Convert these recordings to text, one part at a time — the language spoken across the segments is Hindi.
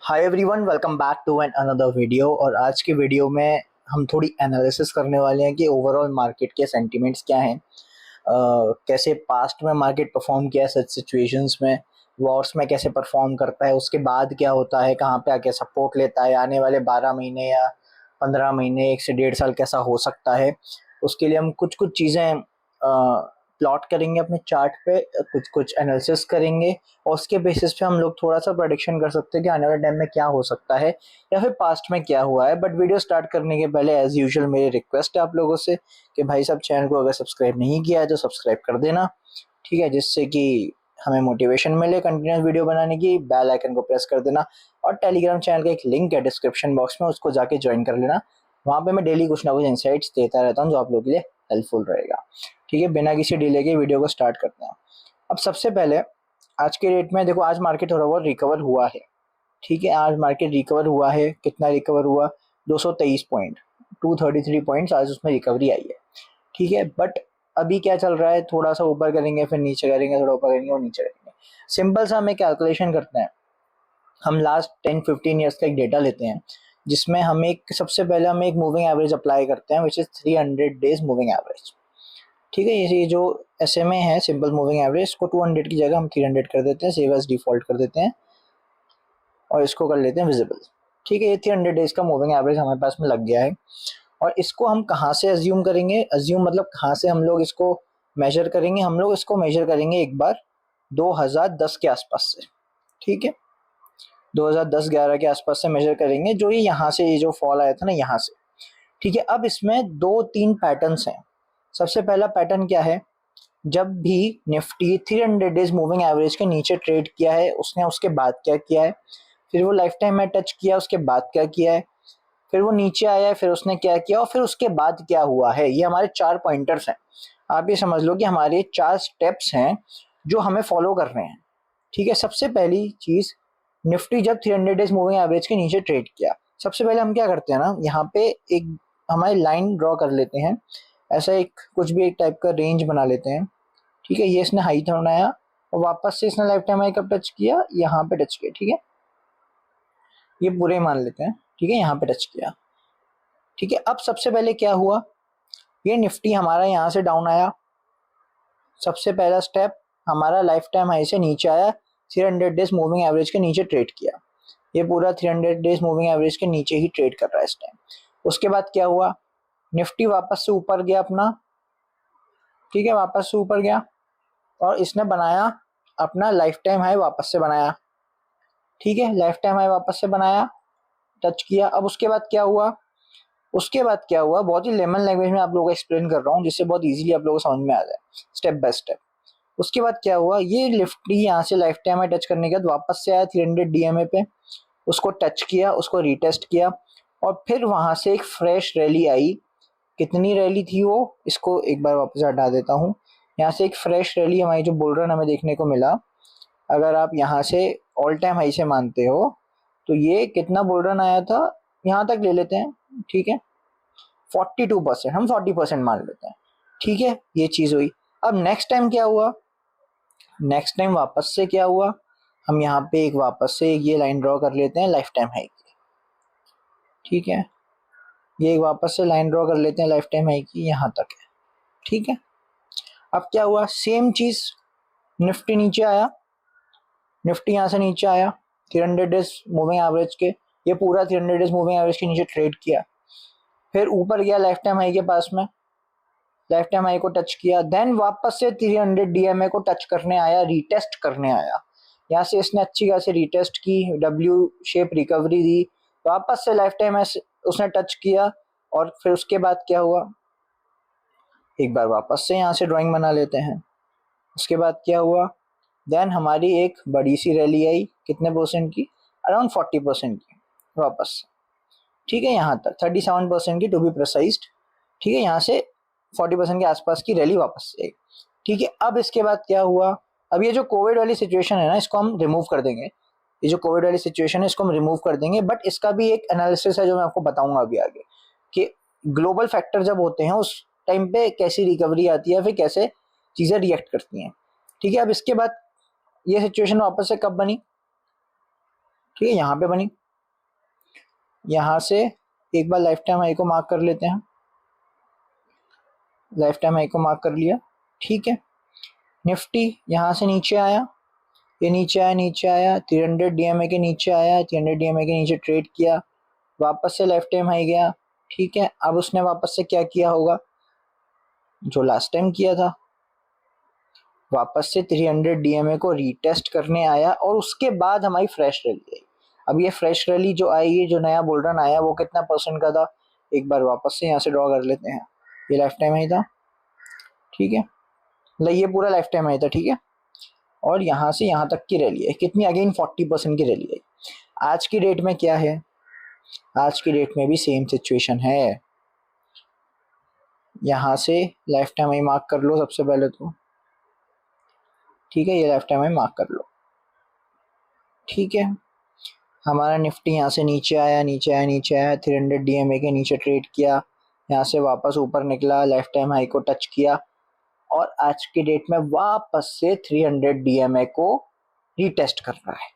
Hi everyone, welcome back to an another video. और आज के वीडियो में हम थोड़ी एनालिसिस करने वाले हैं कि ओवरऑल मार्केट के सेंटिमेंट्स क्या हैं, कैसे पास्ट में मार्केट परफॉर्म किया है सच सिचुएशंस में, वॉर्स में कैसे परफॉर्म करता है, उसके बाद क्या होता है, कहाँ पे आके सपोर्ट लेता है, आने वाले 12 महीने या 15 महीने 1 से 1.5 साल कैसा हो सकता है। उसके लिए हम कुछ कुछ चीज़ें प्लॉट करेंगे अपने चार्ट पे, कुछ कुछ एनालिसिस करेंगे और उसके बेसिस पे हम लोग थोड़ा सा प्रेडिक्शन कर सकते हैं कि आने वाले टाइम में क्या हो सकता है या फिर पास्ट में क्या हुआ है। बट वीडियो स्टार्ट करने के पहले एज यूजुअल मेरी रिक्वेस्ट है आप लोगों से कि भाई साहब चैनल को अगर सब्सक्राइब नहीं किया है तो सब्सक्राइब कर देना, ठीक है, जिससे कि हमें मोटिवेशन मिले कंटिन्यूस वीडियो बनाने की। बेल आइकन को प्रेस कर देना और टेलीग्राम चैनल का एक लिंक है डिस्क्रिप्शन बॉक्स में, उसको जाके ज्वाइन कर लेना। वहाँ पे मैं डेली कुछ ना कुछ इंसाइट्स देता रहता हूँ जो आप लोगों के लिए हेल्पफुल रहेगा। ठीक है, बिना किसी डिले के वीडियो को स्टार्ट करते हैं। अब सबसे पहले आज के डेट में देखो, आज मार्केट थोड़ा बहुत रिकवर हुआ है। ठीक है, आज मार्केट रिकवर हुआ है। कितना रिकवर हुआ? 223 पॉइंट, 233 पॉइंट्स आज उसमें रिकवरी आई है। ठीक है, बट अभी क्या चल रहा है, थोड़ा सा ऊपर करेंगे फिर नीचे करेंगे, थोड़ा ऊपर करेंगे और नीचे करेंगे। सिंपल सा हमें कैलकुलेशन करते हैं। हम लास्ट 10-15 ईयर्स का एक डेटा लेते हैं जिसमें हम एक सबसे पहले हम एक मूविंग एवरेज अप्लाई करते हैं which is 300 days moving average. ठीक है, ये जो SMA है सिंपल मूविंग एवरेज को 200 की जगह हम 300 कर देते हैं, सेव एज डिफॉल्ट कर देते हैं और इसको कर लेते हैं विजिबल। ठीक है, ये 300 डेज का मूविंग एवरेज हमारे पास में लग गया है। और इसको हम कहाँ से अज्यूम करेंगे? अज्यूम मतलब कहाँ से हम लोग इसको मेजर करेंगे? हम लोग इसको मेजर करेंगे एक बार 2010 के आसपास से। ठीक है, 2010-11 के आसपास से मेजर करेंगे, जो ये यहाँ से ये जो फॉल आया था ना यहाँ से। ठीक है, अब इसमें 2-3 पैटर्न्स हैं। सबसे पहला पैटर्न क्या है? जब भी निफ्टी 300 डेज मूविंग एवरेज के नीचे ट्रेड किया है उसने उसके बाद क्या किया है, फिर वो लाइफ टाइम में टच किया उसके बाद क्या किया है, फिर वो नीचे आया है फिर उसने क्या किया और फिर उसके बाद क्या हुआ है। ये हमारे 4 पॉइंटर्स हैं। आप ये समझ लो कि हमारे 4 स्टेप्स हैं जो हमें फॉलो करने हैं। ठीक है, सबसे पहली चीज, निफ्टी जब 300 डेज मूविंग एवरेज के नीचे ट्रेड किया, सबसे पहले हम क्या करते हैं ना, यहाँ पे एक हमारी लाइन ड्रॉ कर लेते हैं। ऐसा एक कुछ भी एक टाइप का रेंज बना लेते हैं। ठीक है, ये इसने हाई था बनाया और वापस से इसने लाइफ टाइम हाई कब टच किया? यहाँ पे टच किया। ठीक है, ये पूरे मान लेते हैं। ठीक है, यहाँ पे टच किया। ठीक है, अब सबसे पहले क्या हुआ, ये निफ्टी हमारा यहाँ से डाउन आया। सबसे पहला स्टेप, हमारा लाइफ टाइम हाई से नीचे आया, 300 डेज मूविंग एवरेज के नीचे ट्रेड किया। ये पूरा 300 डेज मूविंग एवरेज के नीचे ही ट्रेड कर रहा है इस टाइम। उसके बाद क्या हुआ, निफ्टी वापस से ऊपर गया अपना। ठीक है, वापस से ऊपर गया और इसने बनाया अपना लाइफ टाइम हाई, वापस से बनाया। ठीक है, लाइफ टाइम हाई वापस से बनाया, टच किया। अब उसके बाद क्या हुआ? उसके बाद क्या हुआ, बहुत ही लेमन लैंग्वेज में आप लोगों को एक्सप्लेन कर रहा हूँ जिससे बहुत इजीली आप लोगों को समझ में आ जाए स्टेप बाय स्टेप। उसके बाद क्या हुआ, ये निफ्टी यहाँ से लाइफ टाइम हाई टच करने के बाद वापस से आया 300 DMA पे, उसको टच किया, उसको रीटेस्ट किया और फिर वहां से एक फ्रेश रैली आई। कितनी रैली थी वो, इसको एक बार वापस हटा देता हूँ। यहाँ से एक फ्रेश रैली हमारी जो बुल रन हमें देखने को मिला। अगर आप यहाँ से ऑल टाइम हाई से मानते हो तो ये कितना बुल रन आया था, यहाँ तक ले लेते हैं। ठीक है, 42%, हम 40% मान लेते हैं। ठीक है, ये चीज हुई। अब नेक्स्ट टाइम क्या हुआ, नेक्स्ट टाइम वापस से क्या हुआ, हम यहाँ पे एक वापस से ये लाइन ड्रॉ कर लेते हैं लाइफ टाइम हाई की। ठीक है, ये एक वापस से लाइन ड्रॉ कर लेते हैं लाइफ टाइम हाई की, यहाँ तक है। ठीक है, अब क्या हुआ, सेम चीज, निफ्टी नीचे आया, निफ्टी यहाँ से नीचे आया 300 डेज मूविंग एवरेज के, ये पूरा 300 डेज मूविंग एवरेज के नीचे ट्रेड किया, फिर ऊपर गया लाइफ टाइम हाई के पास में, लाइफ टाइम हाई को टच किया, देन वापस से 300 DMA को टच करने आया, रीटेस्ट करने आया। यहाँ से इसने अच्छी खासी रीटेस्ट की, W शेप रिकवरी दी, वापस से लाइफ टाइम उसने टच किया और फिर उसके बाद क्या हुआ, एक बार वापस से यहाँ से ड्राइंग बना लेते हैं। उसके बाद क्या हुआ, देन हमारी एक बड़ी सी रैली आई, कितने परसेंट की? अराउंड 40% की वापस। ठीक है, यहाँ तक 37% की टू बी प्रिसाइज्ड। ठीक है, यहाँ से 40% के आसपास की रैली वापस से। ठीक है, अब इसके बाद क्या हुआ, अब ये जो कोविड वाली सिचुएशन है ना, इसको हम रिमूव कर देंगे। ये जो कोविड वाली सिचुएशन है इसको हम रिमूव कर देंगे, बट इसका भी एक एनालिसिस है जो मैं आपको बताऊंगा अभी आगे, कि ग्लोबल फैक्टर जब होते हैं उस टाइम पे कैसी रिकवरी आती है, फिर कैसे चीजें रिएक्ट करती हैं। ठीक है, अब इसके बाद ये सिचुएशन वापस से कब बनी, ठीक है, यहाँ पे बनी, यहाँ से एक बार लाइफ टाइम हाई को मार्क कर लेते हैं, लाइफ टाइम हाई को मार्क कर लिया। ठीक है, निफ्टी यहाँ से नीचे आया, ये नीचे आया, नीचे आया 300 डीएमए के नीचे आया, 300 डीएमए के नीचे ट्रेड किया, वापस से लाइफ टाइम हाई गया। ठीक है, अब उसने वापस से क्या किया होगा, जो लास्ट टाइम किया था, वापस से 300 डीएमए को रीटेस्ट करने आया और उसके बाद हमारी फ्रेश रैली आई। अब ये फ्रेश रैली जो आई है, जो नया बुल रन आया, वो कितना परसेंट का था, एक बार वापस से यहाँ से ड्रॉ कर लेते हैं। ये लाइफ टाइम हाई था, ठीक है, मतलब ये पूरा लाइफ टाइम हाई था। ठीक है, और यहाँ से यहाँ तक की रैली है, कितनी, अगेन 40% की रैली है। आज की डेट में क्या है, आज की डेट में भी सेम सिचुएशन है। यहाँ से लाइफ टाइम हाई मार्क कर लो सबसे पहले तो, ठीक है, ये लाइफ टाइम हाई मार्क कर लो। ठीक है, हमारा निफ्टी यहाँ से नीचे आया, नीचे आया, नीचे आया, 300 डीएमए के नीचे ट्रेड किया, यहाँ से वापस ऊपर निकला, लाइफ टाइम हाई को टच किया और आज की डेट में वापस से 300 डीएमए को रीटेस्ट कर रहा है।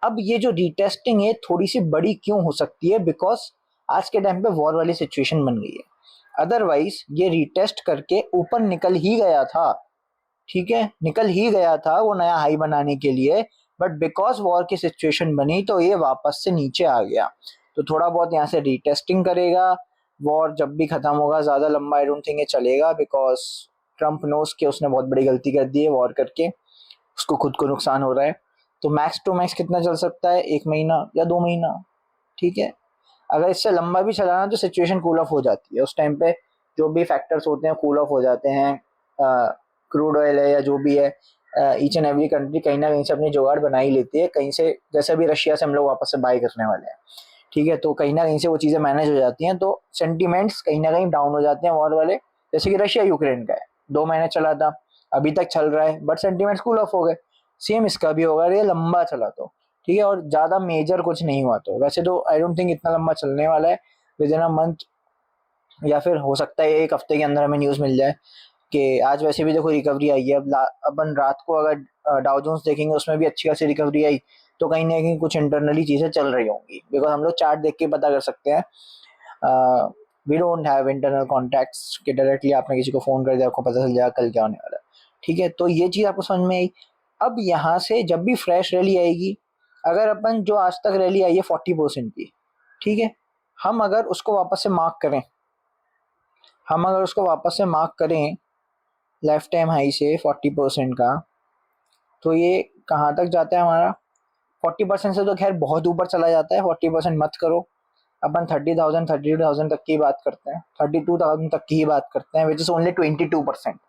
अब ये जो रीटेस्टिंग है थोड़ी सी बड़ी क्यों हो सकती है, बिकॉज आज के टाइम पे वॉर वाली सिचुएशन बन गई है। अदरवाइज ये रीटेस्ट करके ऊपर निकल ही गया था, ठीक है, निकल ही गया था वो नया हाई बनाने के लिए, बट बिकॉज वॉर की सिचुएशन बनी तो ये वापस से नीचे आ गया। तो थोड़ा बहुत यहाँ से रीटेस्टिंग करेगा, वॉर जब भी खत्म होगा, ज्यादा लंबा आई डोंट थिंक ये चलेगा, बिकॉज ट्रम्प नोस के उसने बहुत बड़ी गलती कर दी है वॉर करके, उसको खुद को नुकसान हो रहा है। तो मैक्स टू मैक्स कितना चल सकता है, 1 महीना या 2 महीना। ठीक है, अगर इससे लंबा भी चलाना तो सिचुएशन कूल ऑफ हो जाती है, उस टाइम पे जो भी फैक्टर्स होते हैं कूल ऑफ हो जाते हैं। क्रूड ऑयल है या जो भी है, ईच एंड एवरी कंट्री कहीं ना कहीं से अपनी जुगाड़ बना ही लेती है, कहीं से, जैसे भी रशिया से हम लोग वापस से बाय करने वाले हैं, ठीक है, तो कहीं ना कहीं से वो चीज़ें मैनेज हो जाती हैं, तो सेंटीमेंट्स कहीं ना कहीं डाउन हो जाते हैं वॉर वाले। जैसे कि रशिया यूक्रेन का है, 2 महीने चला था, अभी तक चल रहा है, बट सेंटीमेंट्स कूल ऑफ हो गए। सेम इसका भी होगा, ये लंबा चला तो ठीक है, और ज़्यादा मेजर कुछ नहीं हुआ तो वैसे तो आई डोंट थिंक इतना लंबा चलने वाला है, विद इन अ मंथ, या फिर हो सकता है 1 हफ्ते के अंदर हमें न्यूज़ मिल जाए कि आज वैसे भी देखो रिकवरी आई है। अब अपन रात को अगर डाउ जोन्स देखेंगे उसमें भी अच्छी खासी रिकवरी आई, तो कहीं ना कहीं कुछ इंटरनली चीज़ें चल रही होंगी, बिकॉज हम लोग चार्ट देख के पता कर सकते हैं। We don't have internal contacts कि डायरेक्टली आपने किसी को फ़ोन कर दिया आपको पता चल जाएगा कल क्या होने वाला है। ठीक है, तो ये चीज़ आपको समझ में आई। अब यहाँ से जब भी फ्रेश रैली आएगी, अगर अपन जो आज तक रैली आई है 40% की, ठीक है, हम अगर उसको वापस से मार्क करें, हम अगर उसको वापस से मार्क करें लाइफ टाइम हाई से 40% का, तो ये कहाँ तक जाता है हमारा, 40% से तो खैर बहुत ऊपर चला जाता है, 40% मत करो, अपन 30,000 32,000 तक की बात करते हैं, 32,000 तक की ही बात करते हैं, विच इज ओनली 22%।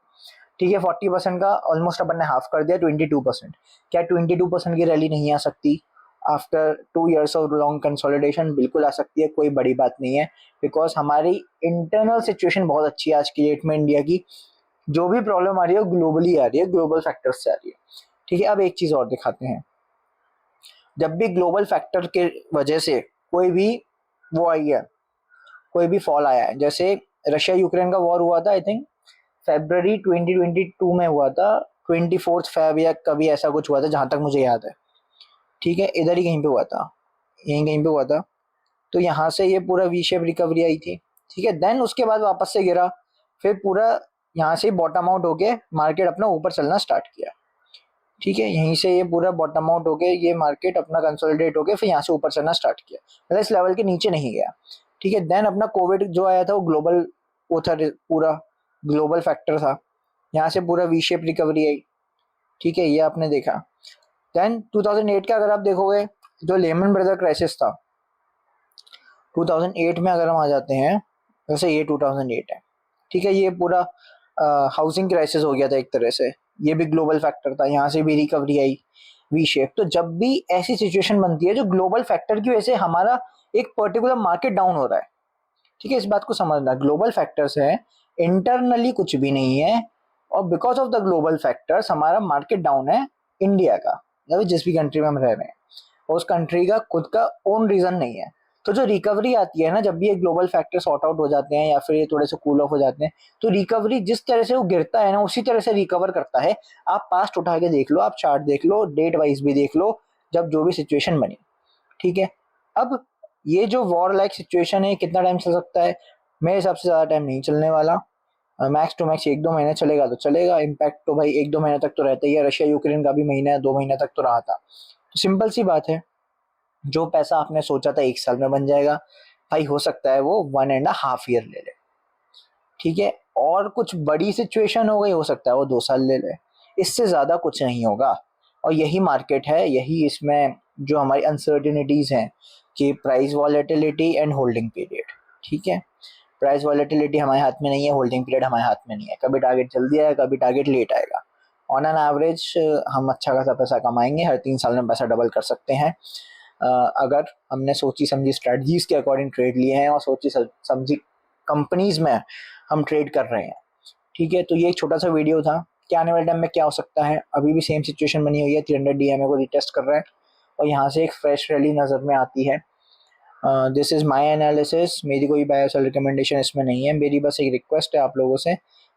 ठीक है, 40% का ऑलमोस्ट अपन ने हाफ कर दिया, 22%। क्या 22% की रैली नहीं आ सकती after 2 years of long consolidation? बिल्कुल आ सकती है, कोई बड़ी बात नहीं है, बिकॉज हमारी इंटरनल सिचुएशन बहुत अच्छी है आज की डेट में इंडिया की। जो भी प्रॉब्लम आ रही है ग्लोबली आ रही है, ग्लोबल फैक्टर्स से आ रही है। ठीक है, अब एक चीज और दिखाते हैं, जब भी ग्लोबल फैक्टर के वजह से कोई भी वो आई है, कोई भी फॉल आया है, जैसे रशिया यूक्रेन का वॉर हुआ था, आई थिंक February 2022 में हुआ था, 24 फेब या कभी ऐसा कुछ हुआ था जहां तक मुझे याद है। ठीक है, इधर ही कहीं पे हुआ था, यहीं कहीं पे हुआ था। तो यहाँ से ये पूरा वी शेप रिकवरी आई थी। ठीक है, देन उसके बाद वापस से गिरा, फिर पूरा यहाँ से बॉटम आउट होके मार्केट अपना ऊपर चलना स्टार्ट किया। ठीक है, यहीं से ये पूरा बॉटम आउट होके ये मार्केट अपना कंसोलिडेट होके फिर यहाँ से ऊपर चलना स्टार्ट किया, मतलब इस लेवल के नीचे नहीं गया। ठीक है, देन अपना कोविड जो आया था वो ग्लोबल, वो था पूरा ग्लोबल फैक्टर था, यहाँ से पूरा वी शेप रिकवरी आई। ठीक है, ये आपने देखा। देन 2008 का अगर आप देखोगे, जो लेमन ब्रदर क्राइसिस था 2008 में, अगर हम आ जाते हैं, वैसे ये 2008 है। ठीक है, ये पूरा हाउसिंग क्राइसिस हो गया था एक तरह से, ये भी ग्लोबल फैक्टर था, यहाँ से भी रिकवरी आई वी शेप। तो जब भी ऐसी सिचुएशन बनती है जो ग्लोबल फैक्टर की वजह से हमारा एक पर्टिकुलर मार्केट डाउन हो रहा है, ठीक है, इस बात को समझना, ग्लोबल फैक्टर्स है, इंटरनली कुछ भी नहीं है, और because of the global factors हमारा मार्केट डाउन है इंडिया का, या जिस भी कंट्री में हम रह रहे हैं, उस कंट्री का खुद का ओन रीजन नहीं है। तो जो रिकवरी आती है ना, जब भी ये ग्लोबल फैक्टर सॉर्ट आउट हो जाते हैं या फिर ये थोड़े से कूल ऑफ हो जाते हैं, तो रिकवरी जिस तरह से वो गिरता है ना उसी तरह से रिकवर करता है। आप पास्ट उठा के देख लो, आप चार्ट देख लो, डेट वाइज भी देख लो, जब जो भी सिचुएशन बनी। ठीक है। अब ये जो वॉर लाइक सिचुएशन है कितना टाइम चल सकता है? मेरे हिसाब से ज़्यादा टाइम नहीं चलने वाला। मैक्स टू मैक्स 1-2 महीने चलेगा तो चलेगा। इम्पैक्ट तो भाई 1-2 महीने तक तो रहता ही है। रशिया यूक्रेन का भी महीना या 2 महीने तक तो रहा था। तो सिंपल सी बात है, जो पैसा आपने सोचा था 1 साल में बन जाएगा, भाई हो सकता है वो 1.5 ईयर ले ले, ठीक है। और कुछ बड़ी सिचुएशन हो गई, हो सकता है वो 2 साल ले ले। इससे ज़्यादा कुछ नहीं होगा। और यही मार्केट है, यही इसमें जो हमारी अनसर्टेनिटीज़ हैं कि price volatility and holding period, ठीक है। प्राइस वॉलेटिलिटी हमारे हाथ में नहीं है, होल्डिंग पीरियड हमारे हाथ में नहीं है। कभी टारगेट जल्दी आएगा, कभी टारगेट लेट आएगा। ऑन एन एवरेज हम अच्छा खासा पैसा कमाएंगे, हर 3 साल में पैसा डबल कर सकते हैं अगर हमने सोची समझी स्ट्रेटजीज के अकॉर्डिंग ट्रेड लिए हैं और सोची समझी कंपनीज में हम ट्रेड कर रहे हैं, ठीक है। तो ये एक छोटा सा वीडियो था कि आने वाले टाइम में क्या हो सकता है। अभी भी सेम सिचुएशन बनी हुई है, 300 DMA को रिटेस्ट कर रहा है और यहाँ से एक फ्रेश रैली नज़र में आती है। दिस इज़ माई एनालिसिस, मेरी कोई बाय सेल रिकमेंडेशन इसमें नहीं है। मेरी बस एक रिक्वेस्ट है आप लोगों से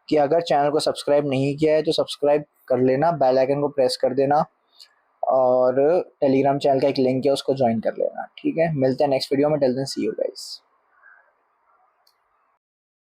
कि अगर चैनल को सब्सक्राइब नहीं किया है तो सब्सक्राइब कर लेना, बेल आइकन को प्रेस कर देना और टेलीग्राम चैनल का एक लिंक है उसको ज्वाइन कर लेना, ठीक है। मिलते हैं नेक्स्ट वीडियो में। Till then see you guys.